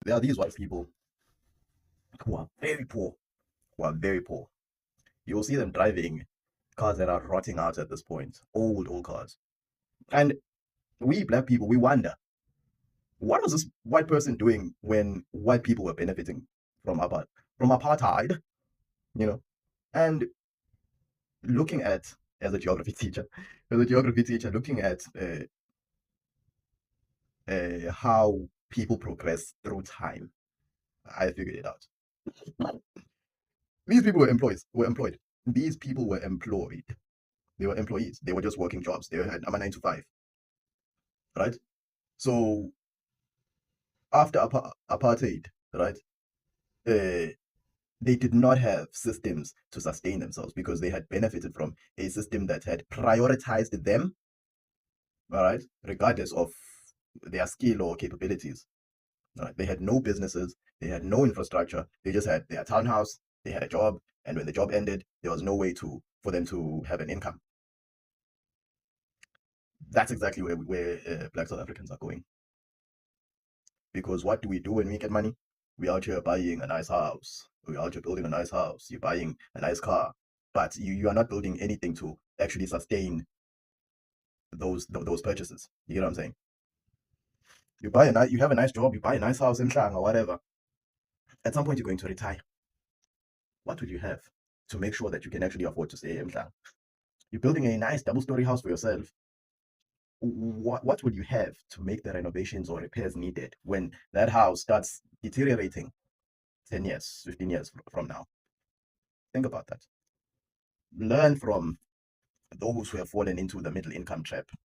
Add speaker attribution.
Speaker 1: There are these white people who are very poor, who are very poor. You'll see them driving cars that are rotting out at this point, old cars. And we black people, we wonder, what was this white person doing when white people were benefiting from apartheid, you know? And looking at, as a geography teacher, looking at how people progress through time, I figured it out. These people were employed. These people were employed. They were employees. They were just working jobs. They had a 9 to 5, right? So after apartheid, right? Uh, they did not have systems to sustain themselves because they had benefited from a system that had prioritized them, all right, regardless of their skill or capabilities. All right? They had no businesses, they had no infrastructure, they just had their townhouse, they had a job, and when the job ended, there was no way for them to have an income. That's exactly where Black South Africans are going. Because what do we do when we get money? We're out here buying a nice house. We're out here building a nice house. You're buying a nice car. But you are not building anything to actually sustain those purchases. You get what I'm saying? You have a nice job, you buy a nice house in Shang or whatever. At some point you're going to retire. What will you have to make sure that you can actually afford to stay in Shang? You're building a nice double-story house for yourself. What would you have to make the renovations or repairs needed when that house starts deteriorating 10 years, 15 years from now? Think about that. Learn from those who have fallen into the middle income trap.